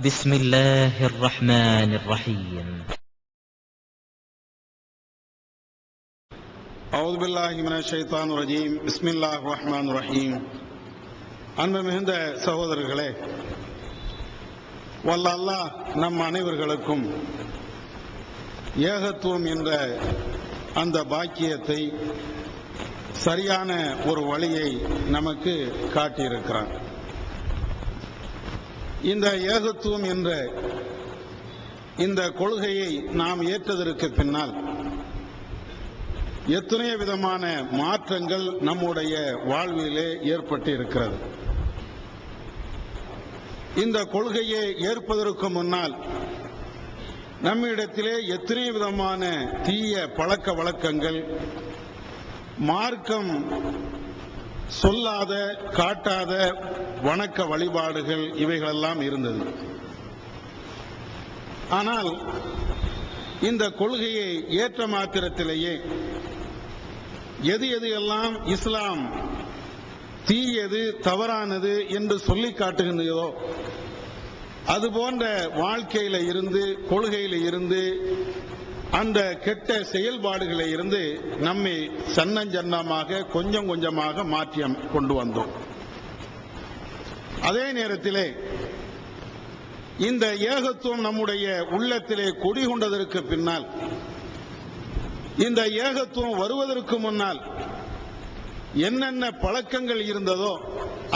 بسم الله الرحمن الرحيم. أعوذ بالله من الشيطان الرجيم. بسم الله الرحمن الرحيم. அன்பு மிகுந்த சகோதரர்களே, வல்ல அல்லாஹ் நம் அனைவர்களுக்கும் ஏகத்துவம் என்ற அந்த பாக்கியத்தை, சரியான ஒரு வழியை நமக்கு காட்டியிருக்கிறார். இந்த ஏகத்துவம் என்ற இந்த கொள்கையை நாம் ஏற்றதற்கு பின்னால் எத்தனை விதமான மாற்றங்கள் நம்முடைய வாழ்விலே ஏற்பட்டு இருக்கிறது. இந்த கொள்கையை ஏற்பதற்கு முன்னால் நம்மிடத்திலே எத்தனை விதமான தீய பழக்க வழக்கங்கள், மார்க்கம் சொல்லாத காட்டாத வணக்க வழிபாடுகள் இவைகளெல்லாம் இருந்தது. ஆனால் இந்த கொள்கையை ஏற்ற மாத்திரத்திலேயே எது எல்லாம் இஸ்லாம் தீயது, தவறானது என்று சொல்லி காட்டுகின்றதோ அதுபோன்ற வாழ்க்கையில இருந்து, கொள்கையில இருந்து, அந்த கெட்ட செயல்பாடுகளை இருந்து நம்மை சன்னஞ்சன்னமாக கொஞ்சம் கொஞ்சமாக மாற்றி கொண்டு வந்தோம். அதே நேரத்திலே இந்த ஏகத்துவம் நம்முடைய உள்ளத்திலே குடிகொண்டதற்கு பின்னால், இந்த ஏகத்துவம் வருவதற்கு முன்னால் என்னென்ன பழக்கங்கள் இருந்ததோ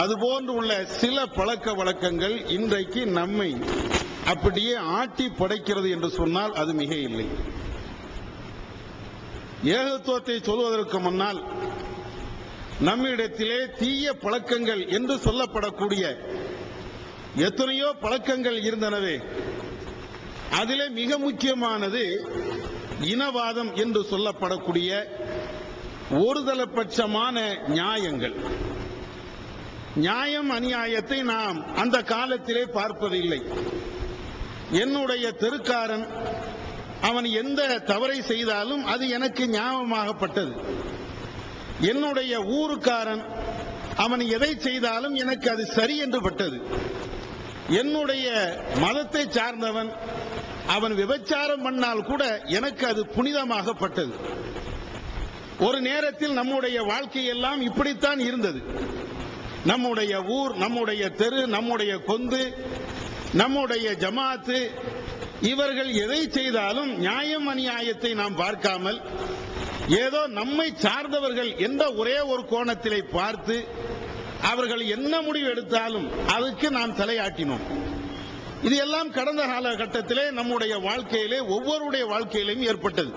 அதுபோன்று உள்ள சில பழக்க வழக்கங்கள் இன்றைக்கு நம்மை அப்படியே ஆட்டி படைக்கிறது என்று சொன்னால் அது மிக இல்லை. ஏகத்துவத்தை சொல்வதற்கு முன்னால் நம்மிடத்திலே தீய பழக்கங்கள் என்று சொல்லப்படக்கூடிய எத்தனையோ பழக்கங்கள் இருந்தனவே. அதிலே மிக முக்கியமானது இனவாதம் என்று சொல்லப்படக்கூடிய ஒருதலைபட்சமான நியாயங்கள். நியாயம் அநியாயத்தை நாம் அந்த காலத்திலே பார்ப்பதில்லை. என்னுடைய தெருக்காரன் அவன் எந்த தவறை செய்தாலும் அது எனக்கு ஞாபகமாகப்பட்டது. என்னுடைய ஊருக்காரன் அவன் எதை செய்தாலும் எனக்கு அது சரி என்று பட்டது. என்னுடைய மதத்தை சார்ந்தவன் அவன் விபச்சாரம் பண்ணால் கூட எனக்கு அது புனிதமாகப்பட்டது. ஒரு நேரத்தில் நம்முடைய வாழ்க்கையெல்லாம் இப்படித்தான் இருந்தது. நம்முடைய ஊர், நம்முடைய தெரு, நம்முடைய கொந்து, நம்முடைய ஜமாத்து, இவர்கள் எதை செய்தாலும் நியாயம் அநியாயத்தை நாம் பார்க்காமல் ஏதோ நம்மை சார்ந்தவர்கள் என்ற ஒரே ஒரு கோணத்திலே பார்த்து அவர்கள் என்ன முடிவு எடுத்தாலும் அதுக்கு நாம் தலையாட்டினோம். இது எல்லாம் கடந்த காலகட்டத்திலே நம்முடைய வாழ்க்கையிலே ஒவ்வொருடைய வாழ்க்கையிலும் ஏற்பட்டது.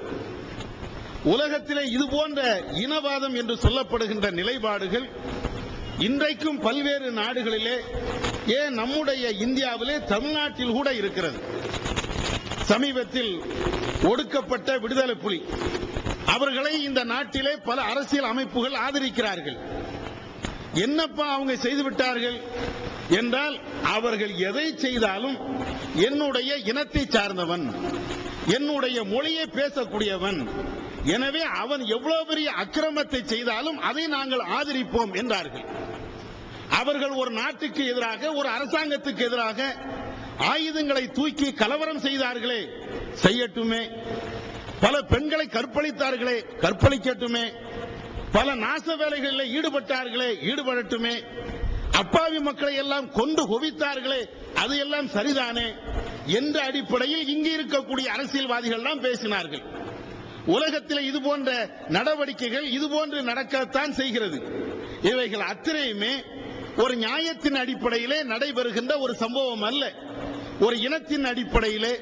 உலகத்திலே இது போன்ற இனவாதம் என்று சொல்லப்படுகின்ற நிலைப்பாடுகள் இன்றைக்கும் பல்வேறு நாடுகளிலே, ஏன் நம்முடைய இந்தியாவிலே, தமிழ்நாட்டில் கூட இருக்கிறது. சமீபத்தில் ஒடுக்கப்பட்ட விடுதலை புலி அவர்களை இந்த நாட்டிலே பல அரசியல் அமைப்புகள் ஆதரிக்கிறார்கள். என்னப்பா அவங்க செய்துவிட்டார்கள் என்றால், அவர்கள் எதை செய்தாலும் என்னுடைய இனத்தை சார்ந்தவன், என்னுடைய மொழியை பேசக்கூடியவன், எனவே அவன் எவ்வளவு பெரிய அக்கிரமத்தை செய்தாலும் அதை நாங்கள் ஆதரிப்போம் என்றார்கள். அவர்கள் ஒரு நாட்டுக்கு எதிராக, ஒரு அரசாங்கத்துக்கு எதிராக ஆயுதங்களை தூக்கி கலவரம் செய்தார்களே, செய்யட்டுமே. பல பெண்களை கற்பழித்தார்களே, கற்பழிக்கட்டுமே. பல நாச வேலைகளில் ஈடுபட்டார்களே, ஈடுபடட்டுமே. அப்பாவி மக்களை எல்லாம் கொண்டு குவித்தார்களே, அது எல்லாம் சரிதானே என்ற அடிப்படையில் இங்கு இருக்கக்கூடிய அரசியல்வாதிகள் எல்லாம் பேசினார்கள். உலகத்தில் இது போன்ற நடவடிக்கைகள் இதுபோன்று நடக்கத்தான் செய்கிறது. இவைகள் அத்தனையுமே ஒரு நியாயத்தின் அடிப்படையிலே நடைபெறுகின்ற ஒரு சம்பவம் அல்ல. ஒரு இனத்தின் அடிப்படையிலே,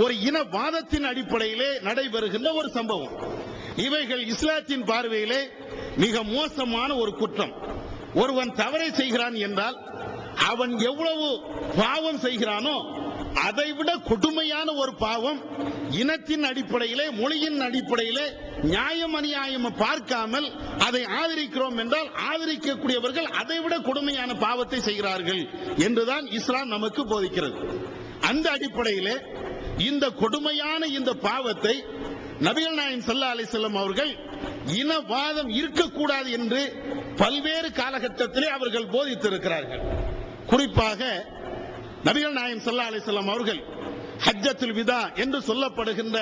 ஒரு இனவாதத்தின் அடிப்படையிலே நடைபெறுகின்ற ஒரு சம்பவம். இவைகள் இஸ்லாத்தின் பார்வையிலே மிக மோசமான ஒரு குற்றம். ஒருவன் தவறை செய்கிறான் என்றால் அவன் எவ்வளவு பாவம் செய்கிறானோ அதைவிட கொடுமையான ஒரு பாவம் இனத்தின் அடிப்படையிலே, மொழியின் அடிப்படையிலே நியாயம் அநியாயம் பார்க்காமல் அதை ஆதரிக்கிறோம் என்றால், ஆதரிக்கக்கூடியவர்கள் அதைவிட கொடுமையான பாவத்தை செய்கிறார்கள் என்றுதான் இஸ்லாம் நமக்கு போதிக்கிறது. அந்த அடிப்படையிலே இந்த கொடுமையான இந்த பாவத்தை நபிகள் நாயகம் ஸல்லல்லாஹு அலைஹி வஸல்லம் அவர்கள் இனவாதம் இருக்கக்கூடாது என்று பல்வேறு காலகட்டத்திலே அவர்கள் போதித்திருக்கிறார்கள். குறிப்பாக நபிகள் நாயகம் ஸல்லல்லாஹு அலைஹி வஸல்லம் அவர்கள் ஹஜ்ஜத்துல் விதா என்று சொல்லப்படுகின்ற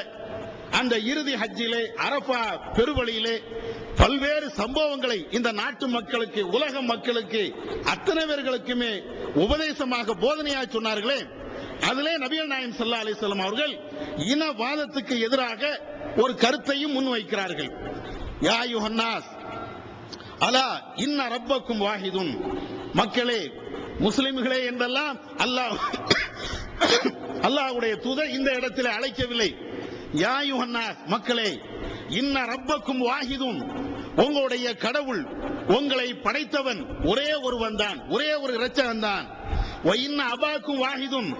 அந்த இறுதி ஹஜ்ஜிலே அரஃபா பெருவழியிலே பல்வேறு சம்பவங்களை இந்த நாட்டு மக்களுக்கு, உலக மக்களுக்கு, அத்தனை பேர்களுக்குமே உபதேசமாக போதனையாக சொன்னார்களே, அதிலே நபிகள் நாயகம் ஸல்லல்லாஹு அலைஹி வஸல்லம் அவர்கள் இனவாதத்துக்கு எதிராக ஒரு கருத்தையும் முன்வைக்கிறார்கள். யா அய்யுஹன் நாஸ் அலா இன்ன ரப்பக்கும் வாஹிதுன், மக்களே, முஸ்லிம்களே என்றெல்லாம் அல்லாஹ்வுடைய தூதர் இந்த இடத்திலே அழைக்கவில்லை. யா அய்யுஹன் நாஸ், மக்களே, இன்ன ரப்பக்கும் வாஹிதுன், உங்களுடைய கடவுள், உங்களை படைத்தவன் ஒரே ஒருவன் தான், ஒரே ஒரு இரட்சகன் தான். இன்ன அபாக்கும் வாஹிதுன்,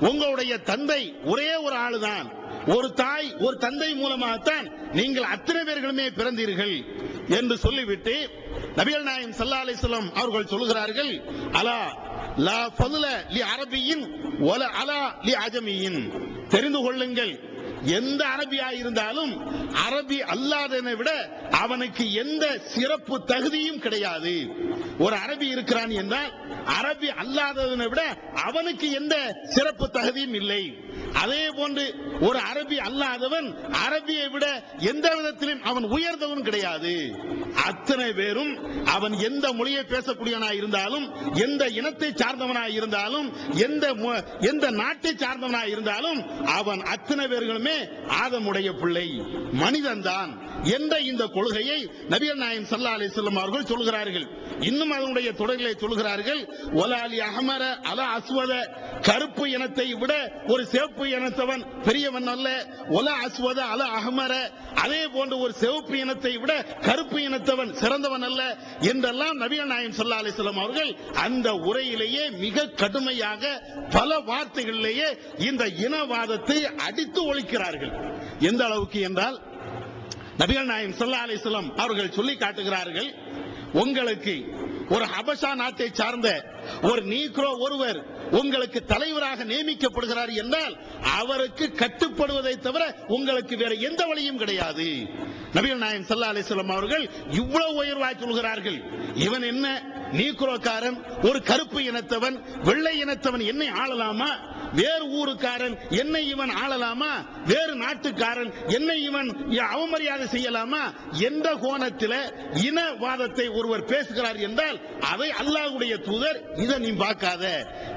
உங்களுடைய தந்தை ஒரே ஒரு ஆளுதான், ஒரு தாய் ஒரு தந்தை மூலமாகத்தான் நீங்கள் அத்தனை பேர்களுமே பிறந்தீர்கள் என்று சொல்லிவிட்டு நபிகள் நாயகம் ஸல்லல்லாஹு அலைஹி வஸல்லம் அவர்கள் சொல்கிறார்கள், அலா லா ஃபதுல லி அரபியின் வல அலா லி அஜமியின், தெரிந்து கொள்ளுங்கள், எந்த அரபியா இருந்தாலும் அரபி அல்லாதவனை விட அவனுக்கு எந்த சிறப்பு தகுதியும் கிடையாது. ஒரு அரபி இருக்கிறான் என்றால் அரபி அல்லாதவனை விட அவனுக்கு எந்த சிறப்பு தகுதியும் இல்லை. அதே போன்று ஒரு அரபி அல்லாதவன் அரபியை விட எந்த விதத்திலும் அவன் உயர்ந்தவன் கிடையாது. அத்தனை பேரும் அவன் எந்த மொழியை பேசக்கூடியவனாய் இருந்தாலும், எந்த இனத்தை சார்ந்தவனாய் இருந்தாலும், எந்த நாட்டை சார்ந்தவனாய் இருந்தாலும் அவன் அத்தனை பேர்களுமே ஆதமுடைய பிள்ளை, மனிதன்தான் என்ற இந்த கொள்கையை நபிகள் நாயகம் ஸல்லல்லாஹு அலைஹி வஸல்லம் அவர்கள் சொல்கிறார்கள். இன்னும் அதனுடைய தொடரிலே சொல்கிறார்கள், வலாலி அஹமர அலா அஸ்வத, கருப்பு இனத்தை விட ஒரு சிவப்பு இனத்தவன் பெரியவன் அல்ல. ஒலா அஸ்வத அலா அஹமர, அதே போன்று ஒரு சிவப்பு இனத்தை விட கருப்பு இனத்தவன் சிறந்தவன் அல்ல என்றெல்லாம் நபிகள் நாயகம் ஸல்லல்லாஹு அலைஹி வஸல்லம் அவர்கள் அந்த உரையிலேயே மிக கடுமையாக பல வார்த்தைகளிலேயே இந்த இனவாதத்தை அடித்து ஒழிக்கிறார்கள். எந்த அளவுக்கு என்றால் நபிகள் நாயகம் ஸல்லல்லாஹு அலைஹி வஸல்லம் அவர்கள் சொல்லி காட்டுகிறார்கள், உங்களுக்கு ஒரு ஹபஷா நாட்டை சார்ந்த ஒரு நீக்ரோ ஒருவர் உங்களுக்கு தலைவராக நியமிக்கப்படுகிறார் என்றால் அவருக்கு கட்டுப்படுவதை தவிர உங்களுக்கு வேற எந்த வழியும் கிடையாது. நபிகள் நாயகம் ஸல்லல்லாஹு அலைஹி வஸல்லம் அவர்கள் இவ்வளவு உயர்வாய் சொல்கிறார்கள். இவன் என்ன நீக்ரோக்காரன், ஒரு கருப்பு இனத்தவன், வெள்ளை இனத்தவன் என்னை ஆளலாமா? வேறு ஊருக்காரன் என்னை இவன் ஆளலாமா? வேறு நாட்டுக்காரன் என்னை இவன் அவமரியாதை செய்யலாமா? என்ற கோணத்தில் இனவாதத்தை ஒருவர் பேசுகிறார் என்றால் அதை அல்லாஹ்வுடைய தூதர், இதை நீ பார்க்காத,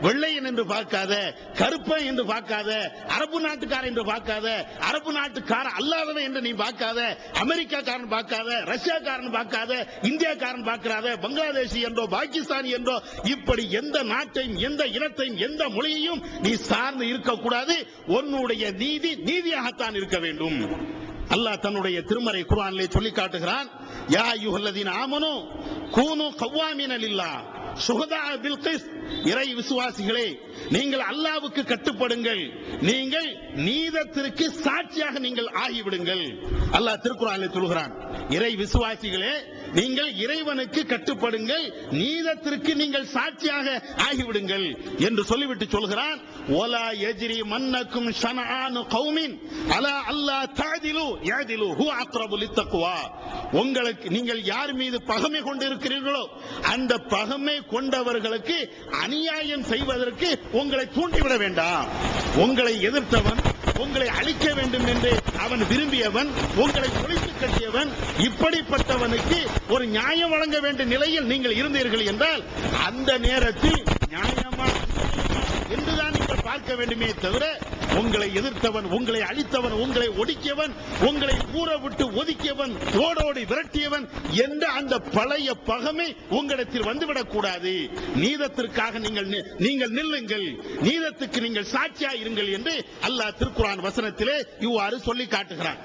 வெள்ளையன் என்று பார்க்காத, கருப்பன் என்று பார்க்காத, அரபு நாட்டுக்காரன் என்று பார்க்காத, அரபு நாட்டுக்காரன் அல்லாதவன் என்று நீ பார்க்காத, அமெரிக்காக்காரன் பார்க்காத, ரஷ்யாக்காரன் பார்க்காத, இந்தியாக்காரன் பார்க்காத, பங்களாதேசி என்றோ பாகிஸ்தானி என்றோ இப்படி எந்த நாட்டையும் எந்த இனத்தையும் எந்த மொழியையும் நீ சார்ந்து இருக்கக்கூடாது. உன்னுடைய நீதி நீதியாகத்தான் இருக்க வேண்டும். அல்லாஹ் தன்னுடைய திருமறை குர்ஆனிலே சொல்லி காட்டுகிறான், யா அய்யுஹல்லதீன ஆமனூ கூனூ கவ்வாமீன லில்லாஹ் சுஹதா பில் கிஸ்த், இறை விசுவாசிகளே, நீங்கள் அல்லாஹ்வுக்கு கட்டுப்படுங்கள், நீங்கள் நீதத்திற்கு சாட்சியாக நீங்கள் ஆகிவிடுங்கள். அல்லாஹ் திருக்குர்ஆனிலே சொல்கிறான், இறை விசுவாசிகளே, நீங்கள் இறைவனுக்கு கட்டுப்படுங்கள், நீதத்திற்கு நீங்கள் சாட்சியாக ஆகிவிடுங்கள் என்று சொல்லிவிட்டு சொல்கிறான், ஒலா யஜ்ரி மன்னக்கும் ஷனஆனு கௌமின் அலா அல்லா தஅதிலு யஅதிலு ஹுவ அக்ரபு லித்தக்வா, உங்களுக்கு நீங்கள் யார் மீது பகைமை கொண்டு இருக்கிறீர்களோ அந்த பகைமை கொண்டவர்களுக்கு அநியாயம் செய்வதற்கு உங்களை தூண்டிவிட வேண்டாம். உங்களை எதிர்த்தவன், உங்களை அழிக்க வேண்டும் என்று அவன் விரும்பியவன், உங்களை ஒழித்து கட்டியவன், இப்படிப்பட்டவனுக்கு ஒரு நியாயம் வழங்க வேண்டிய நிலையில் நீங்கள் இருந்தீர்கள் என்றால் அந்த நேரத்தில் நியாயமா என்றுதான் நீங்கள் பார்க்க வேண்டுமே தவிர உங்களை எதிர்த்தவன், உங்களை அழித்தவன், உங்களை ஒடுக்கியவன், உங்களை ஊற விட்டு ஒதுக்கியவன், ஓடோடி விரட்டியவன் என்ற அந்த பழைய பகைமை உங்களிடத்தில் வந்துவிடக் கூடாது. நீதத்திற்காக நீங்கள் நில்லுங்கள், நீதத்துக்கு நீங்கள் சாட்சியா இருங்கள் என்று அல்லாஹ் திருக்குர்ஆன் வசனத்திலே இவ்வாறு சொல்லி காட்டுகிறான்.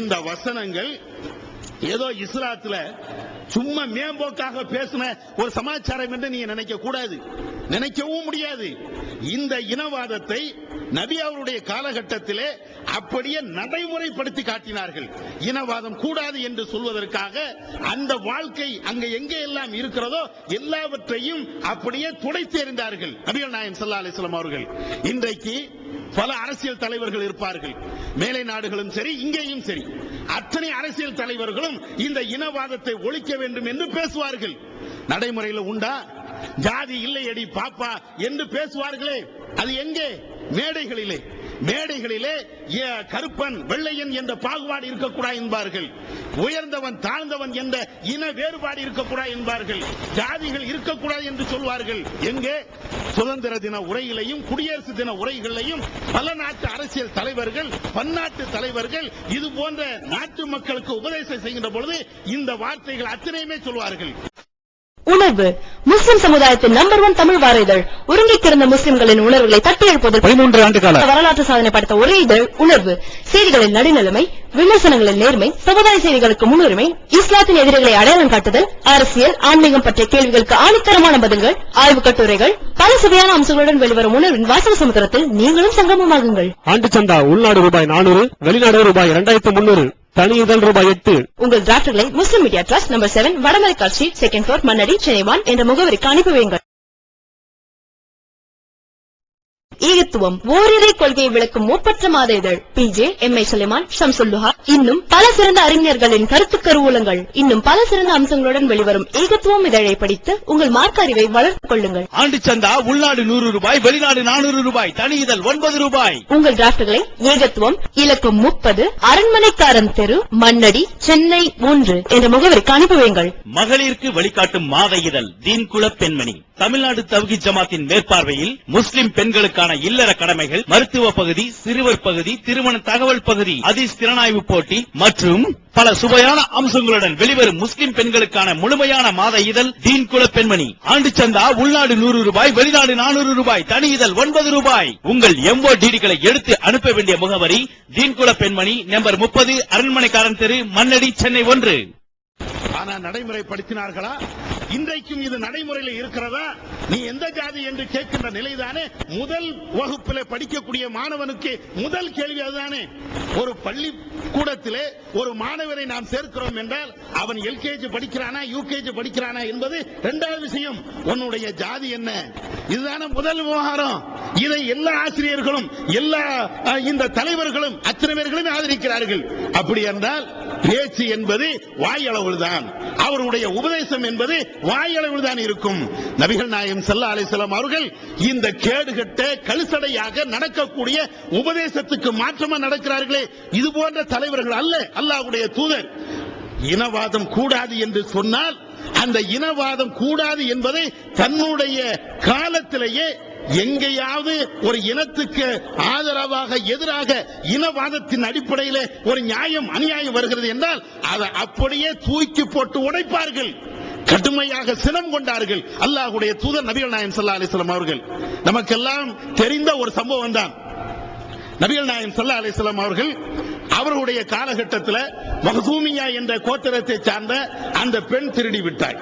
இந்த வசனங்கள் ஏதோ இஸ்லாத்துல சும்மா மேம்போக்காக பேசின ஒரு சமாச்சாரம் என்று நீங்க நினைக்க கூடாது, நினைக்கவும் முடியாது. இந்த இனவாதத்தை நபி அவருடைய காலகட்டத்திலே அப்படியே நடைமுறைப்படுத்தி காட்டினார்கள். இனவாதம் கூடாது என்று சொல்வதற்காக அந்த வாழ்க்கை அங்க எங்கே எல்லாம் இருக்கிறதோ எல்லாவற்றையும் அப்படியே துடைத்து எறிந்தார்கள் நபிகள் நாயகம் ஸல்லல்லாஹு அலைஹி வஸல்லம் அவர்கள். இன்றைக்கு பல அரசியல் தலைவர்கள் இருப்பார்கள், மேலை நாடுகளும் சரி இங்கேயும் சரி, அத்தனை அரசியல் தலைவர்களும் இந்த இனவாதத்தை ஒழிக்க வேண்டும் என்று பேசுவார்கள். நடைமுறையில் உண்டா? ஜாதி இல்லையடி பாப்பா என்று பேசுவார்களே, அது எங்கே? மேடைகளிலே. மேடைகளிலே கருப்பன் வெள்ளையன் என்ற பாகுபாடு இருக்கக்கூடாது என்பார்கள். உயர்ந்தவன் தாழ்ந்தவன் என்ற இன வேறுபாடு இருக்கக்கூடாது என்பார்கள். ஜாதிகள் இருக்கக்கூடாது என்று சொல்வார்கள். எங்கே? சுதந்திர தின உரையிலையும் குடியரசு தின உரைகளிலையும் பல நாட்டு அரசியல் தலைவர்கள், பன்னாட்டு தலைவர்கள் இது போன்ற நாட்டு மக்களுக்கு உபதேசம் செய்கின்ற பொழுது இந்த வார்த்தைகள் அத்தனையுமே சொல்வார்கள். உணர்வு முஸ்லிம் சமுதாயத்தின் நம்பர் 1 தமிழ் வார இதழ். உருங்கி கிடந்த முஸ்லிம்களின் உணர்வுகளை தட்டி எழுப்புவதற்கு 13 ஆண்டு கால வரலாற்று சாதனை படைத்த ஒரே இதழ் உணர்வு. செய்திகளின் நடுநிலைமை, விமர்சனங்களின் நேர்மை, சமுதாய செய்திகளுக்கு முன்னுரிமை, இஸ்லாத்தின் எதிரிகளை அடையாளம் காட்டுதல், அரசியல், ஆன்மீகம் பற்றிய கேள்விகளுக்கு ஆணித்தரமான பதில்கள், ஆய்வுக் கட்டுரைகள், பல சுவையான அம்சங்களுடன் வெளிவரும் உணர்வின் வாசக சமுத்திரத்தில் நீங்களும் சங்கமமாகுங்கள். ஆண்டு சந்தா உள்நாடு ரூபாய் 400, வெளிநாடு ரூபாய் 2300, தனி இதழ் ரூபாய் 8. உங்கள் டிராஃப்ட்களை Muslim Media Trust number 7 Vadamalaikkal street, 2nd floor, Mannady, Chennai 1 என்ற முகவரிக்கு அனுப்பி வையுங்கள். ஈகத்துவம் ஓரிரை கொள்கையை விளக்கும் ஒப்பற்ற மாத இதழ். PJ, M.I. சுலைமான், ஷம்சுல்லுஹா, இன்னும் பல சிறந்த அறிஞர்களின் கருத்து கருவூலங்கள், இன்னும் பல சிறந்த அம்சங்களுடன் வெளிவரும் ஈகத்துவம் இதழை படித்து உங்கள் மார்க்க அறிவை வளர்த்துக் கொள்ளுங்கள். ஆண்டு சந்தா உள்நாடு 100 ரூபாய், வெளிநாடு 400 ரூபாய், தனி இதழ் 9 ரூபாய். உங்கள் டிராஃப்ட்களை ஈகத்துவம் இலக்கம் 30 அரண்மனைக்காரன் தெரு, மண்ணடி, சென்னை 3 என்ற முகவரிக்கு அனுப்பி வையுங்கள். மகளிருக்கு வழிகாட்டும் மாத இதழ் தீன்குல பெண்மணி. தமிழ்நாடு தவ்ஹீத் ஜமாத்தின் மேற்பார்வையில் முஸ்லிம் பெண்களுக்கான இல்லற கடமைகள், மருத்துவ பகுதி, சிறுவர் பகுதி, திருமண தகவல் பகுதி, ஹதீஸ் திறனாய்வு போட்டி மற்றும் பல சுவையான அம்சங்களுடன் வெளிவரும் முஸ்லிம் பெண்களுக்கான முழுமையான மாத இதழ் தீன்குல பெண்மணி. ஆண்டு சந்தா உள்நாடு 100 ரூபாய், வெளிநாடு 400 ரூபாய், தனி இதழ் 9 ரூபாய். உங்கள் MODDகளை எடுத்து அனுப்ப வேண்டிய முகவரி தீன்குல பெண்மணி, நம்பர் 30, அரண்மனைக்காரன் தெரு, மண்ணடி, சென்னை 1. ஆனா நடைமுறைப்படுத்தினார்களா? இன்றைக்கும் இது நடைமுறையில் இருக்கிறதா? நீ எந்த ஜாதி என்று கேட்கின்ற நிலைதானே முதல் வகுப்பில் படிக்கக்கூடிய மாணவனுக்கு முதல் கேள்வி அதுதானே. ஒரு பள்ளிக்கூடத்திலே ஒரு மாணவரை நாம் சேர்க்கிறோம் என்றால் அவன் LKG படிக்கிறானா UKG படிக்கிறானா என்பது இரண்டாவது விஷயம். உன்னுடைய ஜாதி என்ன? இதுதானே முதல் விவகாரம். இதை எல்லா ஆசிரியர்களும் எல்லா இந்த தலைவர்களும் அத்தனை பேர்களும் ஆதரிக்கிறார்கள். அப்படி என்றால் பேச்சு என்பது வாயளவில் தான், அவருடைய உபதேசம் என்பது வாயளவில் தான் இருக்கும். நபிகள் நாயகம் ஸல்லல்லாஹு அலைஹி வஸல்லம் அவர்கள் இந்த கேடுகட்ட கழுசடையாக நடக்கக்கூடிய உபதேசத்துக்கு மாற்றமா நடக்கிறார்களே, இது போன்ற தலைவர்கள் அல்ல அல்லாஹ்வுடைய தூதர். இனவாதம் கூடாது என்று சொன்னால் அந்த இனவாதம் கூடாது என்பதை தன்னுடைய காலத்திலேயே எங்கேயாவது ஒரு இனத்துக்கு ஆதரவாக எதிராக இனவாதத்தின் அடிப்படையில் ஒரு நியாயம் அநியாயம் வருகிறது என்றால் அதை அப்படியே தூக்கி போட்டு உடைப்பார்கள். கடுமையாக சினம் கொண்டார்கள் அல்லாஹ்வுடைய தூதர் நபிகள் நாயகம் ஸல்லல்லாஹு அலைஹி வஸல்லம் அவர்கள். நமக்கெல்லாம் தெரிந்த ஒரு சம்பவம் தான். நபிகள் நாயகம் ஸல்லல்லாஹு அலைஹி வஸல்லம் அவர்கள் அவருடைய காலகட்டத்தில் மக்தூமியா என்ற கோத்திரத்தை சார்ந்த அந்த பெண் திருடி விட்டாள்.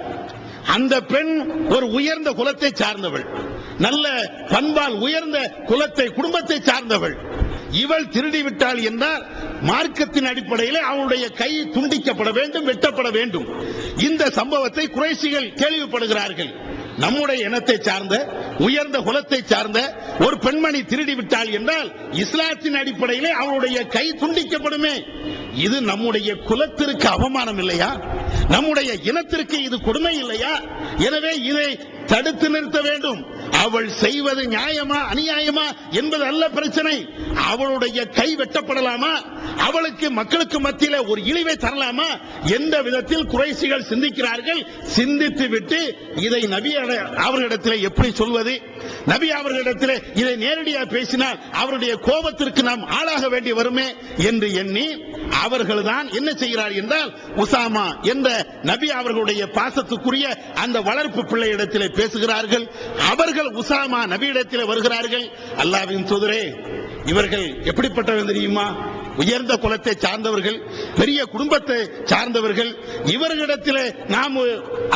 அந்த பெண் ஒரு உயர்ந்த குலத்தை சார்ந்தவள், நல்ல பண்பால் உயர்ந்த குலத்தை குடும்பத்தை சார்ந்தவள். இவள் திருடி விட்டாள் என்றால் மார்க்கத்தின் அடிப்படையில் அவளுடைய கை துண்டிக்கப்பட வேண்டும், வெட்டப்பட வேண்டும். இந்த சம்பவத்தை குறைஷிகள் கேள்விப்படுகிறார்கள். நம்முடைய இனத்தை சார்ந்த உயர்ந்த குலத்தை சார்ந்த ஒரு பெண்மணி திருடி விட்டாள் என்றால் இஸ்லாத்தின் அடிப்படையிலே அவளுடைய கை துண்டிக்கப்படுமே. இது நம்முடைய குலத்திற்கு அவமானம் இல்லையா? நம்முடைய இனத்திற்கு இது கொடுமை இல்லையா? எனவே இதை தடுத்து நிறுத்த வேண்டும். அவள் செய்வது நியாயமா அநியாயமா என்பது அல்ல பிரச்சனை. அவளுடைய கை வெட்டப்படலாமா? அவளுக்கு மக்களுக்கு மத்தியில் ஒரு இழிவை தரலாமா என்ற விதத்தில் குறைஷிகள் சிந்திக்கிறார்கள். சிந்தித்து விட்டு இதை நபி அவர்களிடத்தில் எப்படி சொல்வது? நபி அவர்களிடத்தில் இதை நேரடியாக பேசினால் அவருடைய கோபத்திற்கு நாம் ஆளாக வேண்டி வருமே என்று எண்ணி அவர்கள் தான் என்ன செய்கிறார் என்றால் உசாமா என்ற நபி அவர்களுடைய பாசத்துக்குரிய அந்த வளர்ப்பு பிள்ளையிடத்தில் பேசுகிறார்கள். அவர்கள் உசாமா நபியிடத்தில் வருகிறார்கள். அல்லாஹ்வின் தூதரே, இவர்கள் எப்படிப்பட்டவர்கள் தெரியுமா? உயர்ந்த குலத்தை சார்ந்தவர்கள், பெரிய குடும்பத்தை சார்ந்தவர்கள். இவர்களிடத்தில் நாம்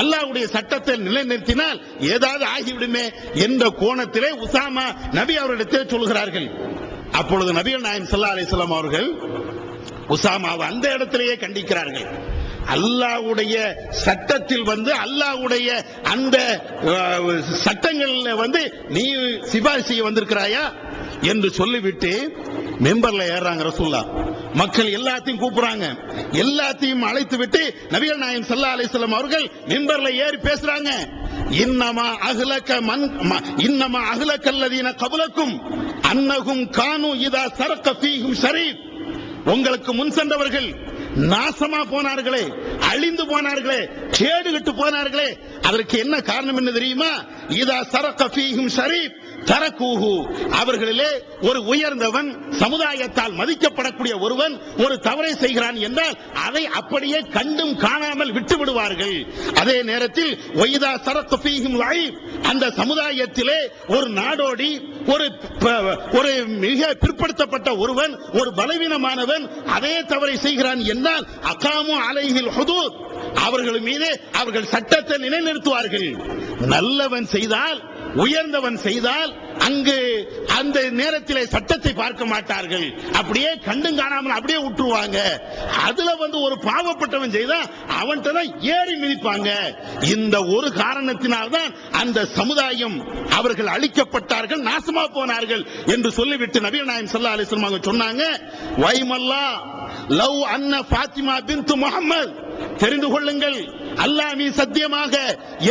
அல்லாஹ்வுடைய சட்டத்தை நிலைநிறுத்தினால் ஏதாவது ஆகிவிடுமே என்ற கோணத்திலே உசாமா நபி அவரிடத்தில் சொல்கிறார்கள். அப்பொழுது நபிகள் நாயகம் ஸல்லல்லாஹு அலைஹி வஸல்லம் அவர்கள் உசாமாவை அந்த இடத்திலேயே கண்டிக்கிறார்கள். அல்லாஹ்வுடைய சட்டத்தில் அல்லாஹ்வுடைய அந்த சட்டங்களில் நீ சிபாரிசு செய்ய வந்திருக்கிறாயா என்று சொல்லிவிட்டு மெம்பர்ல ஏறாங்க ரசூலுல்லாஹ். மக்கள் எல்லாத்தையும் கூப்பிடுறாங்க. எல்லாத்தையும் அழைத்து விட்டு நபிகள் நாயகம் ஸல்லல்லாஹு அலைஹி வஸல்லம் அவர்கள் மிம்பர்ல ஏறி பேசுறாங்க. இன்னமா அஹ்லக்கல்லதீன கப்லக்கும் அன்னஹும் கானு இதா சரக ஃபீஹிம் ஷரீஃப். உங்களுக்கு முன் சென்றவர்கள் நாசமா போனார்களே, அழிந்து போனார்களே, கேடுகட்டு போனார்களே, அதற்கு என்ன காரணம் என்ன தெரியுமா? இதா சரக ஃபீஹிம் ஷரீஃப் தரக்கூஹு. அவர்களிலே ஒரு உயர்ந்தவன், சமுதாயத்தால் மதிக்கப்படக்கூடிய ஒருவன் ஒரு தவறை செய்கிறான் என்றால் அதை அப்படியே கண்டும் காணாமல் விட்டு விடுவார்கள். அதே நேரத்தில் ஒய்தா சரக ஃபீஹிம் லைஃப், அந்த சமுதாயத்திலே ஒரு நாடோடி, ஒரு மிக பிற்படுத்தப்பட்ட ஒருவன், ஒரு பலவீனமானவன் அதே தவறை செய்கிறான் என்றால் அகாமு அலைஹில் ஹுதூத், அவர்கள் மீது அவர்கள் சட்டத்தை நிலைநிறுத்துவார்கள். நல்லவன் செய்தால், உயர்ந்தவன் செய்தால் அங்கு அந்த நேரத்திலே சட்டத்தை பார்க்க மாட்டார்கள், அப்படியே கண்டும் காணாமல் அப்படியே விட்டுருவாங்க. அதுல ஒரு பாவப்பட்டவன் செய்தா அவன்கிட்ட தான் ஏறி மிதிப்பாங்க. இந்த ஒரு காரணத்தினால்தான் அந்த சமுதாயம் அவர்கள் அழிக்கப்பட்டார்கள், நாசமா போனார்கள் என்று சொல்லிவிட்டு நபிகள் நாயகம் ஸல்லல்லாஹு அலைஹி வஸல்லம் அவங்க சொன்னாங்க, வைமல்லா லவ் அன்ன ஃபாத்திமா பின்த் முஹம்மத், தெரிந்து கொள்ளுங்கள், அல்லாஹ் மீது சத்தியமாக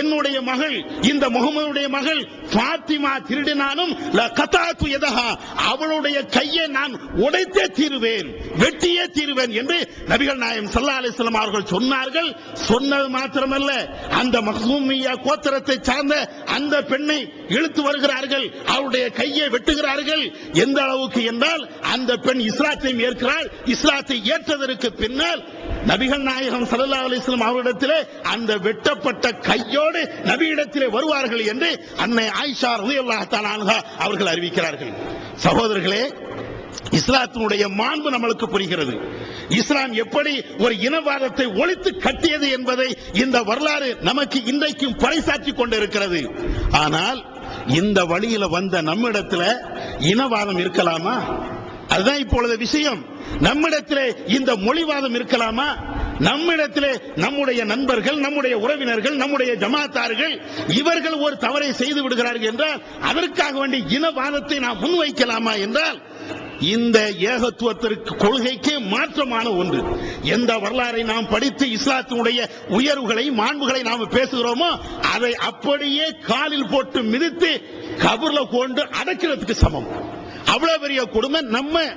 என்னுடைய மகள், இந்த முகமதுடைய மகள் ஃபாத்திமா திருடினாலும் லகதாத்து யதஹா, அவளுடைய கையை நான் உடைத்தே தீருவேன், வெட்டியே தீருவேன் என்று நபிகள் நாயகம் ஸல்லல்லாஹு அலைஹி வஸல்லம் அவர்கள் சொன்னார்கள். சொன்னது மாத்திரமல்ல, அந்த மக்ஸூமியா கோத்திரத்தை சார்ந்த அந்த பெண்ணை இழுத்து வருகிறார்கள், அவருடைய கையை வெட்டுகிறார்கள். எந்த அளவுக்கு என்றால் அந்த பெண் இஸ்லாத்தை ஏற்கிறாள். இஸ்லாத்தை ஏற்றதற்கு பின்னால் நபிகள் நாயகம் ஸல்லல்லாஹு அலைஹி வஸல்லம் அவரிடத்திலே அந்த வெட்டப்பட்ட கையோடு நபியிடத்திலே வருவார்கள் என்று அன்னை ஆயிஷா ரலியல்லாஹு தஆலா அன்ஹா அவர்கள் அறிவிக்கிறார்கள். சகோதரர்களே, இஸ்லாத்தினுடைய மாண்பு நம்மளுக்கு புரிகிறது. இஸ்லாம் எப்படி ஒரு இனவாதத்தை ஒழித்து கட்டியது என்பதை இந்த வரலாறு நமக்கு இன்றைக்கும் பறைசாற்றிக் கொண்டிருக்கிறது. ஆனால் இந்த வழியில வந்த நம்மிடத்தில் இனவாதம் இருக்கலாமா? அதுதான் இப்பொழுது விஷயம். நம்மிடத்திலே இந்த மொழிவாதம் இருக்கலாமா? நம்மிடத்திலே நம்முடைய நண்பர்கள், நம்முடைய உறவினர்கள், நம்முடைய ஜமாத்தார்கள் இவர்கள் ஒரு தவறை செய்து விடுகிறார்கள் என்றால் அதற்காக வேண்டிய இனவாதத்தை நாம் முன்வைக்கலாமா என்றால் இந்த ஏகத்துவத்திற்கு கொள்கைக்கு மாற்றமான ஒன்று. எந்த வரலாறை நாம் படித்து இஸ்லாத்தினுடைய உயர்வுகளை, மாண்புகளை நாம் பேசுகிறோமோ அதை அப்படியே காலில் போட்டு மிதித்து கபர்ல கொண்டு அடக்கிறதுக்கு சமம். அவ்வளவு பெரிய கொடுமை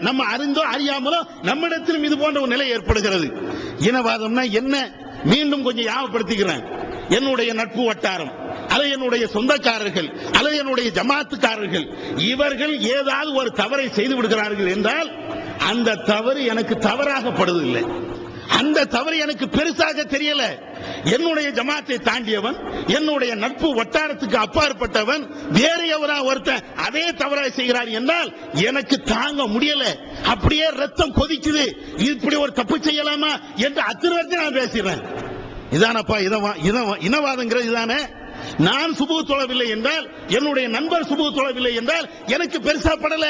நம்ம அறிந்தோ அறியாமலோ நம்மிடத்திலும் இது போன்ற ஒரு நிலை ஏற்படுகிறது. இனவாதம்னா என்ன? மீண்டும் கொஞ்சம் ஞாபகப்படுத்திக்கிறேன். என்னுடைய நட்பு வட்டாரம், அல்லது என்னுடைய சொந்தக்காரர்கள், அல்லது என்னுடைய ஜமாத்துக்காரர்கள் இவர்கள் ஏதாவது ஒரு தவறை செய்து விடுகிறார்கள் என்றால் அந்த தவறு எனக்கு தவறாகப்படுவதில்லை, அந்த தவறு எனக்கு பெருசாக தெரியல. என்னுடைய ஜமாத்தை தாண்டியவன், என்னுடைய நட்பு வட்டாரத்துக்கு அப்பாற்பட்டவன் வேற எவரா ஒருத்தன் அதே தவறாக செய்கிறார் என்றால் எனக்கு தாங்க முடியல. அப்படியே ரத்தம் கொதிக்குது, இப்படி ஒரு தப்பு செய்யலாமா என்று அத்தனை நான் பேசுறேன். இதானப்பா இனவாதங்கிறது இதானே? நான் சுபு தொழவில்லை என்றால், என்னுடைய நண்பர் சுபு தொழவில்லை என்றால் எனக்கு பெருசா படல,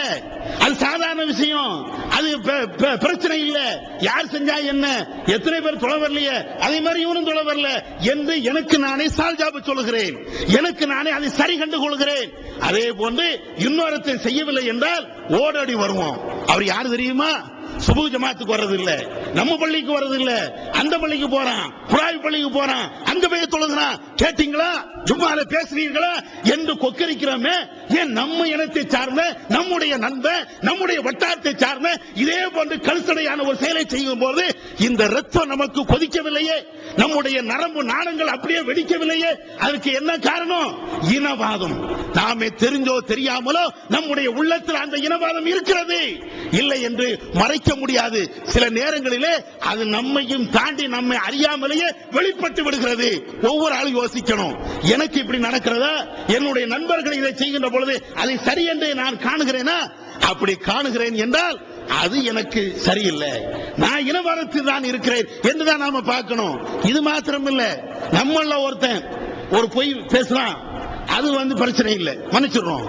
அது சாதாரண விஷயம், அது பிரச்சனை இல்ல. யார் செஞ்சா என்ன, எத்தனை பேர் தொழ வரலையே, அதே மாதிரி இவனும் தொழ வரல என்று எனக்கு நானே சால்ஜாபு சொல்லுகிறேன், எனக்கு நானே அதை சரி கண்டு கொள்கிறேன். அதே போன்று இன்னொருத்தன் செய்யவில்லை என்றால் ஓடடி வருவோம். அவர் யாரு தெரியுமா? சுபு ஜமாத்துக்கு வர்றது இல்ல, நம்ம பள்ளிக்கு வர்றது இல்ல, அந்த பள்ளிக்கு போறான், புறாவி பள்ளிக்கு போறான், அங்க போய் தொழுகிறான். கேட்டீங்களா, ஜும்மால பேசுறீங்களா என்று கொக்கரிக்கிறோமே. ஏன் நம்ம இனத்தை சார்ந்த, நம்முடைய நண்பன், நம்முடைய வட்டாரத்தை சார்ந்த இதே போன்று கழுத்தடையான ஒரு செயலை செய்யும் போது இந்த ரத்தம் நமக்கு கொதிக்கவில்லையே, நம்முடைய நரம்பு நாடங்கள் அப்படியே வெடிக்கவில்லையே. அதற்கு என்ன காரணம்? இனவாதம். நாமே தெரிஞ்சோ தெரியாமலோ நம்முடைய உள்ளத்தில் அந்த இனவாதம் இருக்கிறது. இல்லை என்று மறைக்க முடியாது. சில நேரங்களிலே அது நம்மையும் தாண்டி நம்மை அறியாமலேயே வெளிப்பட்டு விடுகிறது. ஒவ்வொரு ஆளும் யோசிக்கணும், எனக்கு இப்படி நடக்கிறதா? என்னுடைய நண்பர்கள் இதை செய்கின்ற பொழுது அதை சரி என்று நான் காணுகிறேனா? அப்படி காணுகிறேன் என்றால் அது எனக்கு சரியில்லை, நான் இனவாதத்தில் தான் இருக்கிறேன் என்றுதான் நாம பார்க்கணும். இது மாத்திரம் இல்ல, நம்மள ஒருத்தன் ஒரு பொய் பேசுறான், அது பிரச்சனை இல்லை, மன்னிச்சிடுறோம்.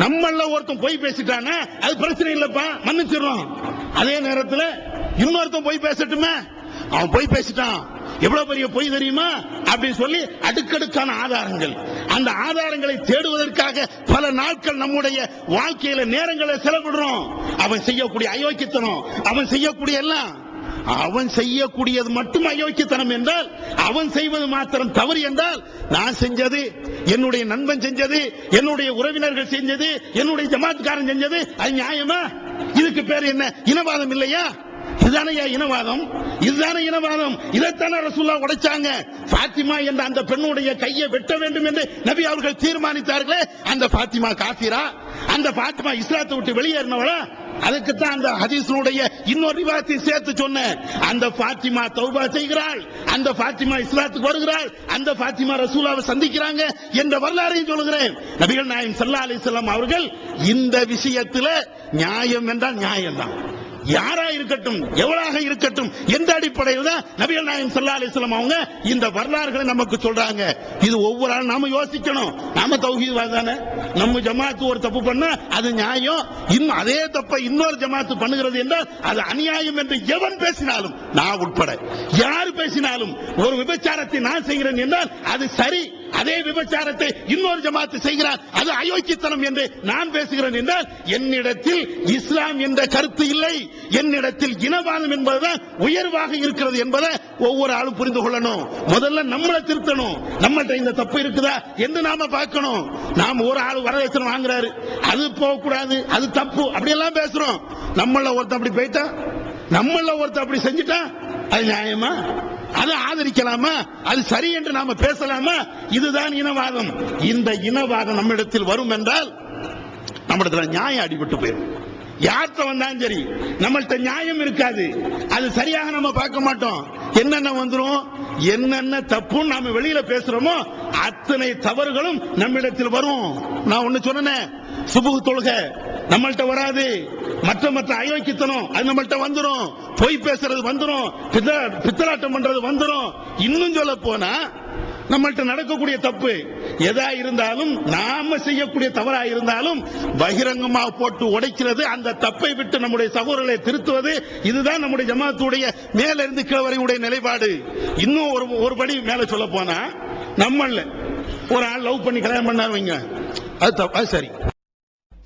நம்மள ஒருத்தன் பொய் பேசிட்டானா அது பிரச்சனை இல்லப்பா, மன்னிச்சிடுறோம். அதே நேரத்தில் இன்னொருத்தன் பொய் பேசட்டுமே, அவன் போய் பேசிட்டான், எவ்வளவு பெரிய பொய் தெரியுமா அப்படின்னு சொல்லி அடுக்கடுக்கான ஆதாரங்கள். அந்த ஆதாரங்களை தேடுவதற்காக பல நாட்கள் நம்முடைய வாழ்க்கையில நேரங்களை செலவிடுறோம். அவன் செய்யக்கூடிய அயோக்கியத்தனம், அவன் செய்யக்கூடிய எல்லாம், அவன் செய்யக்கூடியது மட்டும் அயோக்கியத்தனம் என்றால், அவன் செய்வது மாத்திரம் தவறு என்றால், நான் செஞ்சது, என்னுடைய நண்பன் செஞ்சது, என்னுடைய உறவினர்கள் செஞ்சது, என்னுடைய ஜமாத்காரன் செஞ்சது, அது நியாயமா? இதுக்கு பேர் என்ன? இனவாதம் இல்லையா? இதுதானே இனவாதம்? இதுதானே இனவாதம். இதைத்தானே ரசூலுல்லாஹ் உடைச்சாங்க. ஃபாத்திமா என்ற அந்த பெண்ணுடைய கையை வெட்ட வேண்டும் என்று நபி அவர்கள் தீர்மானித்தார்களே, அந்த ஃபாத்திமா காஃபிரா? அந்த ஃபாத்திமா இஸ்லாத்தை விட்டு வெளியேறினவளா? அதுக்குத்தான் அந்த ஹதீஸுடைய இன்னொரு ரிவாயத்தை சேர்த்து சொன்னேன். அந்த ஃபாத்திமா தௌபா செய்கிறாள், அந்த ஃபாத்திமா இஸ்லாத்துக்கு வருகிறாள், அந்த ஃபாத்திமா ரசூலுல்லாஹ்வை சந்திக்கிறாங்க என்ற வரலாறையும் சொல்கிறேன். நபிகள் நாயகம் ஸல்லல்லாஹு அலைஹி வஸல்லம் அவர்கள் இந்த விஷயத்தில் நியாயம் என்றால் நியாயம்தான். யாரா இருக்கட்டும், எவ்வளவாக இருக்கட்டும், எந்த அடிப்படையில் தான் நபிகள் நாயகம் ஸல்லல்லாஹு அலைஹி வஸல்லம் அவங்க இந்த வரலாறுகளை நமக்கு சொல்றாங்க. இது ஒவ்வொரு ஆளும் நாம யோசிக்கணும். நாம தௌஹீத்வாதி தானே, நம்ம ஜமாத்து ஒரு தப்பு பண்ணா அது நியாயம், இன்னும் அதே தப்பை இன்னொரு ஜமாத்து பண்ணுகிறது என்றால் அது அநியாயம் என்று எவன் பேசினாலும், நான் உட்பட யார் பேசினாலும், ஒரு விபச்சாரத்தை நான் செய்கிறேன் என்றால் அது சரி, அதே விபச்சாரத்தை இன்னொரு ஜமாத்து செய்கிறார், அது அயோக்கியத்தனம் என்று நான் பேசுகிறேன் என்றால் என்னிடத்தில் இஸ்லாம் என்ற கருத்து இல்லை, என்னிடத்தில் இனவாதம் என்பதுதான் உயர்வாக இருக்கிறது என்பதை ஒவ்வொரு ஆளும் புரிந்து கொள்ளணும். முதல்ல நம்மளை திருத்தணும். நம்மள்ட்ட இந்த தப்பு இருக்குதா என்று நாம பார்க்கணும். நாம ஒரு ஆள் வரதட்சணை வாங்குறாரு, அது போகக்கூடாது, அது தப்பு, அப்படி எல்லாம் பேசுறோம். நம்மள ஒருத்தன் அப்படி போயிட்டா, நம்மள ஒருத்தன் அப்படி செஞ்சுட்டா, அது நியாயமா? அதை ஆதரிக்கலாமா? அது சரி என்று நாம பேசலாமா? இதுதான் இனவாதம். இந்த இனவாதம் நம்மிடத்தில் வரும் என்றால் நம்மிடத்துல நியாயம் அடிபட்டு போயிடும். யார்கிட்ட வந்தாலும் சரி, நம்மள்ட்ட நியாயம் இருக்காது. அது சரியாக நம்ம பார்க்க மாட்டோம். என்னென்ன வந்துரும், என்னென்ன தப்புன்னு நாம வெளியில பேசுறோமோ அத்தனை தவறுகளும் நம்மிடத்தில் வரும். நான் ஒண்ணு சொன்னேன், சுபுஹ் தொழுகை நம்மள்ட்ட வராது, மற்ற அயோக்கியத்தனம் அது நம்மள்ட்ட வந்துரும், பொய் பேசுறது வந்துரும், பித்தலாட்டம் பண்றது வந்துரும். இன்னும் சொல்ல போனா நம்மள்ட்ட நடக்கக்கூடிய தப்பு எதா இருந்தாலும், நாம செய்யக்கூடிய தவறா இருந்தாலும் பகிரங்கமா போட்டு உடைக்கிறது, அந்த தப்பை விட்டு நம்முடைய சகோதரர்களை திருத்துவது, இதுதான் நம்முடைய ஜமாத்துடைய மேல இருந்து கீழ் வரை உடைய நிலைப்பாடு. இன்னும் ஒரு படி மேல சொல்ல போனா, நம்மள ஒரு ஆள் லவ் பண்ணி கல்யாணம் பண்ணாரு வைங்க, அது சரி.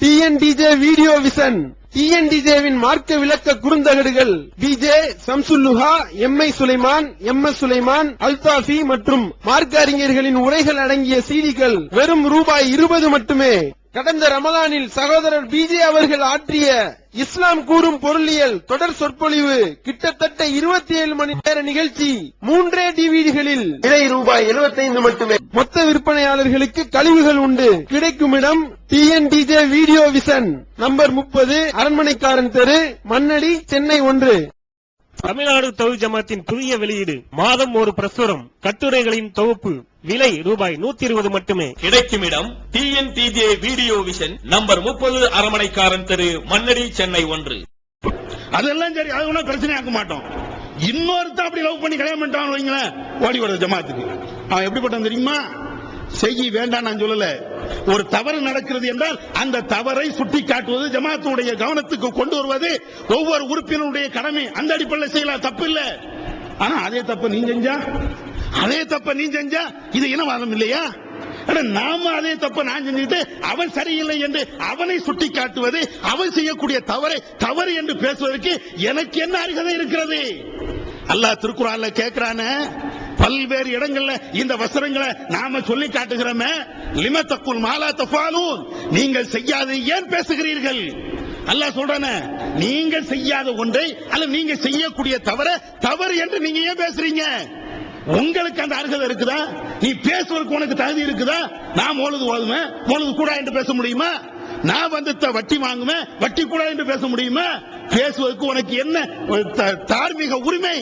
டிஎன்டிஜே வீடியோ விசன், டிஎன்டிஜேவின் மார்க்க விளக்க குறுந்தகடுகள் PJ Shamsulluha, MI Sulaiman, MS Sulaiman, Althafi மற்றும் மார்க்க அறிஞர்களின் உரைகள் அடங்கிய சீடிகள் வெறும் ரூபாய் 20 மட்டுமே. கடந்த ரமலானில் சகோதரர் பிஜே அவர்கள் ஆற்றிய இஸ்லாம் கூறும் பொருளியல் தொடர் சொற்பொழிவு கிட்டத்தட்ட 27 மணி நேர நிகழ்ச்சி 3 டிவிடிகளில் விலை ரூபாய் 75 மட்டுமே. மொத்த விற்பனையாளர்களுக்கு கழிவுகள் உண்டு. கிடைக்கும் இடம் டிஎன்டிஜே வீடியோ விசன், நம்பர் 30, அரண்மனைக்காரன் தெரு, மண்ணடி, சென்னை 1. தமிழ்நாடு தௌஹீத் ஜமாத்தின் புதிய வெளியீடு, மாதம் ஒரு பிரசுரம், கட்டுரைகளின் தொகுப்பு, விலை ரூபாய் 120 மட்டுமே. கிடைக்கும் இடம் டிஎன்டிஜே வீடியோ விஷன், நம்பர் 30, அரண்மனைக்காரன் தெரு, மண்ணடி, சென்னை 1. அதெல்லாம் சரி, அது ஒன்றும் பிரச்சனை ஆக்க மாட்டோம். இன்னொருத்த அப்படி லவ் பண்ணி கல்யாணம் பண்ணிட்டான் வைங்களேன், ஓடி வருது ஜமாத்துக்கு. அவன் எப்படிப்பட்டான் தெரியுமா? செய்ய வேண்டாம் நான் சொல்லல. ஒரு தவறு நடக்கிறது என்றால் அந்த தவறை சுட்டி காட்டுவது, ஜமாத்துடைய கவனத்துக்கு கொண்டு வருவது ஒவ்வொரு உறுப்பினருடைய கடமை. அந்த அடிப்படையில் செய்யலாம், தப்பு இல்ல. ஆனா அதே தப்ப நீ செஞ்சா இது இனவாதம் இல்லையா? நாம அதே தப்ப நான் செஞ்சுட்டு அவன் சரியில்லை என்று அவனை சுட்டி காட்டுவது, அவன் செய்யக்கூடிய தவறு என்று பேசுவதற்கு எனக்கு என்ன அருகதை இருக்கிறது? அல்லாஹ் திருக்குர்ஆன்ல கேட்கிறானே, பல்வேறு இடங்கள்ல இந்த வசனங்களை நாம சொல்லி காட்டுகிறோமே, லிம தக்குல் மாலா தஃபாலூன், நீங்கள் செய்யாத ஏன் பேசுகிறீர்கள்? அல்லாஹ் சொல்றானே, நீங்கள் செய்யாத ஒன்றை அல்ல நீங்க செய்யக்கூடிய தவறு என்று நீங்க ஏன் பேசுறீங்க? உங்களுக்கு அந்த அருகதை இருக்குதா? நீ பேசுவதற்கு உனக்கு தகுதி இருக்குதா? நான் மௌலூது கூட என்று பேச முடியுமா? நான் வட்டி வாங்குவேன், வட்டி கூட என்று பேச முடியுமா? பேசுவதற்கு உனக்கு என்ன தார்மீக உரிமை?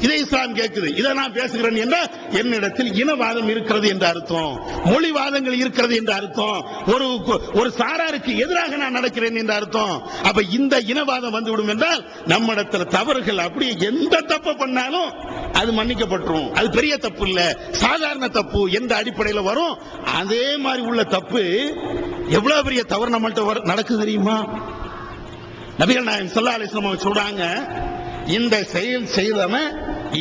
இதை இஸ்லாம் கேட்குது. இதை நான் பேசுகிறேன் என்றால் என்னிடத்தில் இனவாதம் இருக்கிறது என்ற அர்த்தம், மொழிவாதங்கள் இருக்கிறது என்ற அர்த்தம், ஒரு சாராருக்கு எதிராக நான் நடக்கிறேன் என்ற அர்த்தம். அப்ப இந்த இனவாதம் வந்துவிடும் என்றால் நம்மிடத்தில் தவறுகள் அப்படியே எந்த தப்பு பண்ணாலும் அது மன்னிக்கப்பட்டுரும். அது பெரிய தப்பு இல்ல, சாதாரண தப்பு என்ற அடிப்படையில் வரும். அதே மாதிரி உள்ள தப்பு எவ்வளவு பெரிய தவறு நம்மள்ட்ட நடக்குது தெரியுமா? நபிகள் நாயகம் ஸல்லல்லாஹு அலைஹி வஸல்லம் சொல்றாங்க, இந்த செயல் செய்தவன்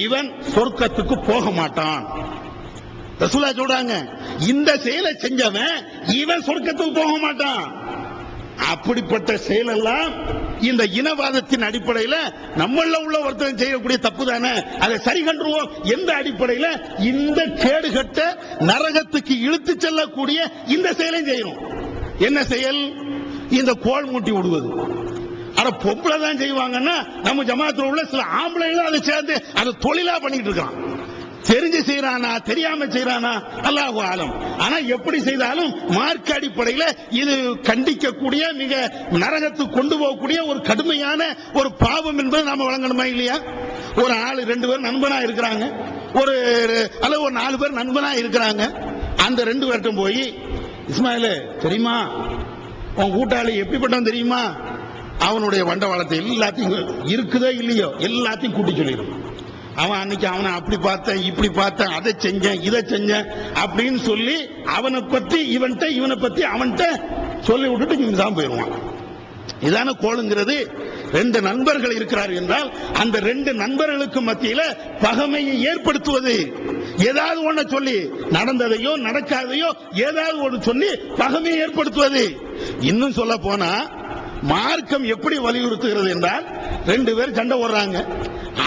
இவன் சொர்க்கத்துக்கு போக மாட்டான். ரசூலுல்லாஹ் சொல்றாங்க, இந்த செயலை செஞ்சவன் இவன் சொர்க்கத்துக்கு போக மாட்டான். அப்படிப்பட்ட செயலெல்லாம் இந்த இனவாதத்தின் அடிப்படையில் நம்மள உள்ள ஒருத்தன் செய்யக்கூடிய தப்பு தானே, அதை சரி கண்டுருவோம். எந்த அடிப்படையில் இந்த கேடுகட்ட நரகத்துக்கு இழுத்து செல்லக்கூடிய இந்த செயலையும் செய்யணும். என்ன செயல்? இந்த கோல் மூட்டி விடுவது. ஆனா பொம்பளை தான் செய்வாங்கன்னா நம்ம ஜமாத்துல உள்ள சில ஆம்பளைகளும் அதை சேர்ந்து அதை தொழிலா பண்ணிட்டு இருக்கான். தெரிஞ்சு செய்யறானா தெரியாம செய்யறானா அல்லாஹு ஆலம். ஆனா எப்படி செய்தாலும் மார்க்க அடிப்படையில் இது கண்டிக்கக்கூடிய மிக நரகத்துக்கு கொண்டு போகக்கூடிய ஒரு கடுமையான ஒரு பாவம் என்பது நாம வழங்கணுமா இல்லையா? ஒரு ஆளு 2 பேர் நண்பனா இருக்கிறாங்க, ஒரு 4 பேர் நண்பனா இருக்கிறாங்க. அந்த 2 பேர்ட்டும் போய், இஸ்மாயில் தெரியுமா உன் கூட்டாளி எப்படிப்பட்டவன் தெரியுமா, அவனுடைய வண்டவாளத்தை எல்லாத்தையும் இருக்குதோ இல்லையோ எல்லாத்தையும் கூட்டி சொல்லிடும். அவன் அன்னைக்கு அவனை அப்படி பார்த்தேன் இப்படி பார்த்தேன் அதை செஞ்சேன் இதை செஞ்சேன் அப்படின்னு சொல்லி அவனை பத்தி இவனை பத்தி அவன்கிட்ட சொல்லி விட்டுட்டு இவன் தான் போயிடுவான். இதான கோளுங்கிறது. 2 நண்பர்கள் இருக்கிறார் என்றால் அந்த 2 நண்பர்களுக்கு மத்தியில பகைமையை ஏற்படுத்துவது. ஏதாவது ஒண்ணு சொல்லி நடந்ததையோ நடக்காதையோ ஏதாவது ஒன்று சொல்லி பகைமையை ஏற்படுத்துவது. இன்னும் சொல்ல போனா மார்க்கம் எப்படி வலியுறுத்துகிறது என்றால் 2 பேர் சண்டை போடுறாங்க,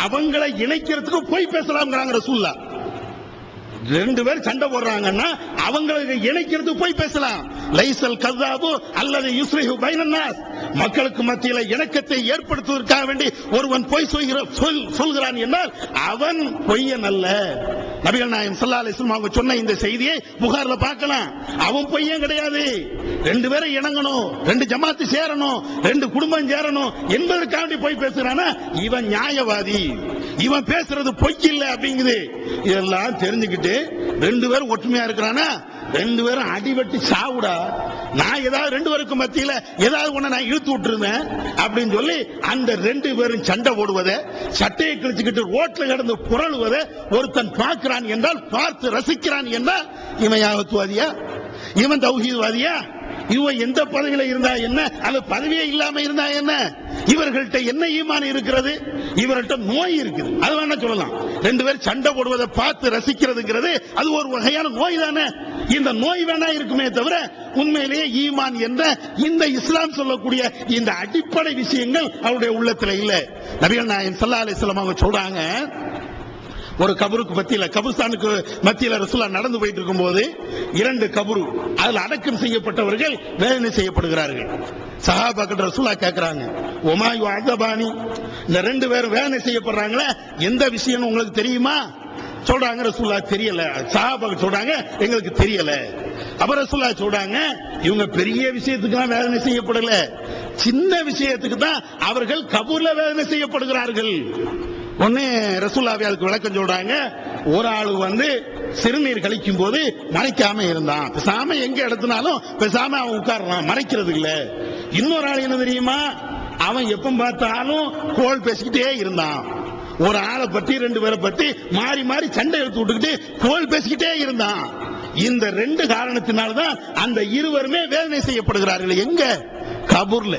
அவங்களை இணைக்கிறதுக்கு போய் பேசலாம்ங்கறாங்க ரசூலுல்லாஹ். 2 பேர் சண்டை போடுறாங்கன்னா அவங்களை இணைக்கிறதுக்கு போய் பேசலாம். லைசல் கஸாபு அல்லது யுஸ்ரிஹு பைனன் நாஸ், மக்களுக்கு மத்தியில இணக்கத்தை ஏற்படுத்துவதற்காக வேண்டி ஒருவன் போய் சொல்கிறான் என்றால் அவன் பொய்யன் அல்ல. நபிகள் நாயகம் ஸல்லல்லாஹு அலைஹி வஸல்லம் அவங்க சொன்ன இந்த செய்தியை புகார்ல பார்க்கலாம். அவன் பொய்யன் கிடையாது. 2 பேரை இணங்கணும், 2 ஜமாத்து சேரணும், 2 குடும்பம் சேரணும் என்பதற்காக போய் பேசுறானா இவன் நியாயவாதி, இவன் பேசுறது பொய் இல்ல அப்படிங்குது. இதெல்லாம் தெரிஞ்சுக்கிட்டு 2 பேரும் ஒற்றுமையா இருக்கிறானா 2 பேரும் அடிபட்டு சாவுடா, நான் ஏதாவது 2 பேருக்கு மத்தியில ஏதாவது ஒண்ணு நான் இழுத்து விட்டுருந்தேன் அப்படின்னு சொல்லி அந்த 2 பேரும் சண்டை போடுவதை, சட்டையை கிழிச்சுக்கிட்டு ரோட்ல கிடந்து புரளுவதை ஒருத்தன் பார்க்கிறான் என்றால், பார்த்து ரசிக்கிறான் என்றால் இவன் யாவத்துவாதியா, இவன் தௌஹீத்வாதியா, இவன் எந்த பதவியில இருந்தா என்ன, அல்லது பதவியே இல்லாம இருந்தா என்ன, இவர்கள்ட்ட என்ன ஈமான் இருக்கிறது, இவர்கள்ட்ட நோய் இருக்குது. அது வேணா சொல்லலாம். 2 பேர் சண்டை போடுவதை பார்த்து ரசிக்கிறதுங்கிறது அது ஒரு வகையான நோய் தானே. இந்த நோய் வேணா இருக்குமே தவிர உண்மையிலேயே ஈமான் என்ற இந்த இஸ்லாம் சொல்லக்கூடிய இந்த அடிப்படை விஷயங்கள் அவருடைய உள்ளத்துல இல்ல. நபிகள் நாயகம் ஸல்லல்லாஹு அலைஹி வஸல்லம் அவங்க சொல்றாங்க, ஒரு கபருக்கு மத்தியில, கபுஸ்தானுக்கு மத்தியில ரசூலுல்லாஹ் நடந்து போயிட்டு இருக்கும்போது 2 கபரு, அதில் அடக்கம் செய்யப்பட்டவர்கள் வேதனை செய்யப்படுகிறார்கள். சஹாபாக்கள் ரசூலுல்லாஹ் கேட்கிறாங்க, ஒமா யுஅதபானி, இந்த 2 பேரும் வேதனை செய்யப்படுறாங்களே எந்த விஷயம் உங்களுக்கு தெரியுமா? சொல்றாங்க ரசூலுல்லாஹ் தெரியல. சஹாபாக்கள் சொல்றாங்க எங்களுக்கு தெரியல. அப்ப ரசூலுல்லாஹ் சொல்றாங்க, இவங்க பெரிய விஷயத்துக்குலாம் வேதனை செய்யப்படல, சின்ன விஷயத்துக்கு தான் அவர்கள் கபூர்ல வேதனை செய்யப்படுகிறார்கள். ஒன்னு ரசூலுல்லாஹ் அதுக்கு விளக்கம் சொல்றாங்க, ஒரு ஆளு சிறுநீர் கழிக்கும் போது மறைக்காம இருந்தான், பேசாம எங்க எடுத்தினாலும் பேசாம அவன் உட்கார்றான், மறைக்கிறது இல்ல. இன்னொரு ஆள் என்ன தெரியுமா, அவன் எப்ப பார்த்தாலும் கோல் பேசிக்கிட்டே இருந்தான். ஒரு ஆளை பத்தி 2 பேரை பத்தி மாறி மாறி சண்டை எடுத்து விட்டுக்கிட்டு கோல் பேசிக்கிட்டே இருந்தான். இந்த 2 காரணத்தினால்தான் அந்த இருவருமே வேதனை செய்யப்படுகிறார்கள். எங்க? கபூர்ல.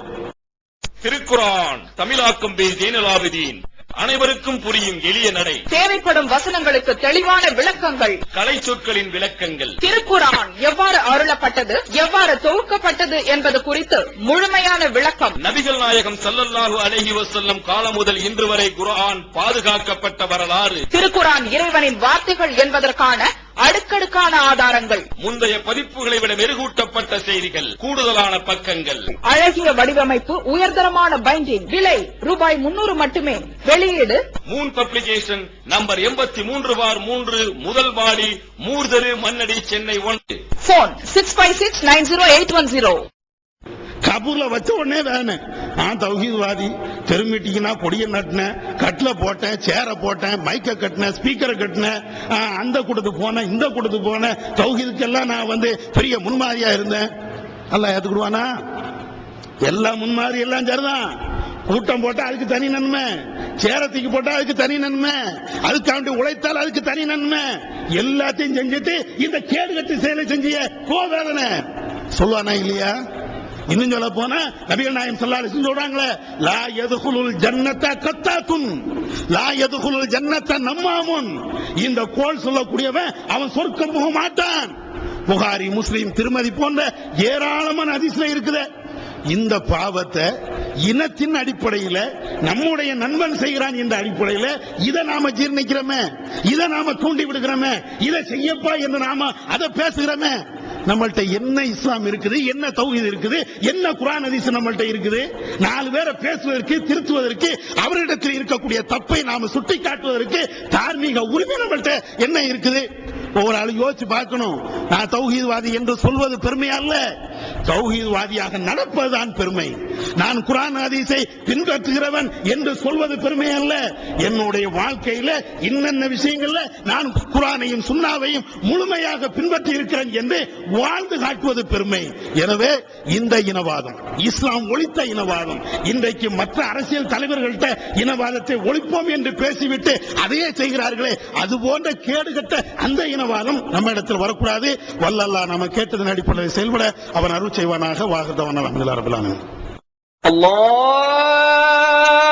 திருக்குர்ஆன் தமிழாக்கம் பி ஜெய்னுல் ஆபிதீன். அனைவருக்கும் புரியும் எளிய நடை, தேவைப்படும் வசனங்களுக்கு தெளிவான விளக்கங்கள், கலை சொற்களின் விளக்கங்கள், திருக்குர்ஆன் எவ்வாறு அருளப்பட்டது, எவ்வாறு தொகுக்கப்பட்டது என்பது குறித்து முழுமையான விளக்கம். நபிகள் நாயகம் ஸல்லல்லாஹு அலைஹி வஸல்லம் காலம் முதல் இன்று வரை குர்ஆன் பாதுகாக்கப்பட்ட வரலாறு, திருக்குர்ஆன் இறைவனின் வார்த்தைகள் என்பதற்கான அடுக்கடுக்கான ஆதாரங்கள், முந்தைய பதிப்புகளை விட மெருகூட்டப்பட்ட செய்திகள், கூடுதலான பக்கங்கள், அழகிய வடிவமைப்பு, உயர்தரமான பைண்டிங். விலை ₹300 மட்டுமே. வெளியீடு மூன் பப்ளிகேஷன், நம்பர் 83/3, முதல் மாடி, மூர்தரு, மண்ணடி, சென்னை 1. போன் 65690810. கபூர்ல வச்ச உடனே வேணே நான் தௌஹீத்வாதி, தெரு மீட்டிங்னா கொடிய நட்டினேன், கட்டில போட்டேன், சேர போட்டேன், மைக்க கட்டினேன், ஸ்பீக்கரை கட்டினேன், அந்த கூட்டத்துக்கு போனேன், இந்த கூட்டத்துக்கு போனேன், தௌஹீதுக்கெல்லாம் நான் பெரிய முன்மாதிரியா இருந்தேன். அல்லாஹ் ஏத்துக்குடுவானா? எல்லாம் முன்மாதிரி எல்லாம் சரிதான். கூட்டம் போட்டா அதுக்கு தனி நன்மை, சேரத்துக்கு போட்டா அதுக்கு தனி நன்மை, அதுக்காண்டி உழைத்தால் அதுக்கு தனி நன்மை. எல்லாத்தையும் செஞ்சுட்டு இந்த கேடுகட்டு செயலை செஞ்சிய கோவேதனை சொல்லுவானா இல்லையா? இன்னும் சொல்ல போனா நபிகள் நாயகம் ஸல்லல்லாஹு அலைஹி வஸல்லம் சொல்றாங்களே, லா யதுகுலுல் ஜன்னத கத்தாத்துன் லா யதுகுலுல் ஜன்னத நம்மாமுன். இந்த கோல் சொல்லக்கூடியவன் அவன் சொர்க்கம் போக மாட்டான். புகாரி, முஸ்லிம், திருமதி போன்ற ஏராளமான ஹதீஸ்ல இருக்குது. இந்த பாவத்தை இனத்தின் அடிப்படையில் நம்முடைய நண்பன் செய்கிறான் என்ற அடிப்படையில் இதை நாம ஜீர்ணிக்கிறோமே, இதை நாம தூண்டி விடுகிறோமே, இதை செய்யப்பா என்று நாம அதை பேசுகிறோமே. நம்மள்ட்ட என்ன இஸ்லாம் இருக்குது, என்ன தௌஹீத் இருக்குது, என்ன குர்ஆன் ஹதீஸ் நம்மள்ட்ட இருக்குது? 4 பேரை பேசுவதற்கு, திருத்துவதற்கு, அவரிடத்தில் இருக்கக்கூடிய தப்பை நாம சுட்டி காட்டுவதற்கு தார்மீக உரிமை நம்மள்ட்ட என்ன இருக்குது? ஒவ்வொரு ஆளும் யோசிச்சு பார்க்கணும். நான் தௌஹீத்வாதி என்று சொல்வது பெருமை அல்ல, தௌஹீத்வாதியாக நடப்பதுதான் பெருமை. நான் குர்ஆன் ஹதீஸை பின்பற்றுகிறவன் என்று சொல்வது பெருமை அல்ல. என்னுடைய வாழ்க்கையில இன்னென்ன விஷயங்கள்ல நான் குர்ஆனையும் சுன்னாவையும் முழுமையாக பின்பற்றி இருக்கிறேன் என்று வாழ்ந்து காட்டுவது பெருமை. எனவே இந்த இனவாதம், இஸ்லாம் ஒழித்த இனவாதம், இன்றைக்கு மற்ற அரசியல் தலைவர்கள்ட்ட இனவாதத்தை ஒழிப்போம் என்று பேசிவிட்டு அதையே செய்கிறார்களே, அது போன்ற கேடுகட்ட அந்த இனவாதம் நம்ம இடத்தில் வரக்கூடாது. வல்லல்லாஹ் நம்ம கேட்டதன் அடிப்படையில் செயல்பட அவன் அருள் செய்வானாக. வாஹதவன அல்ஹம்துலில்லாஹி ரப்பில் ஆலமீன். அல்லாஹ்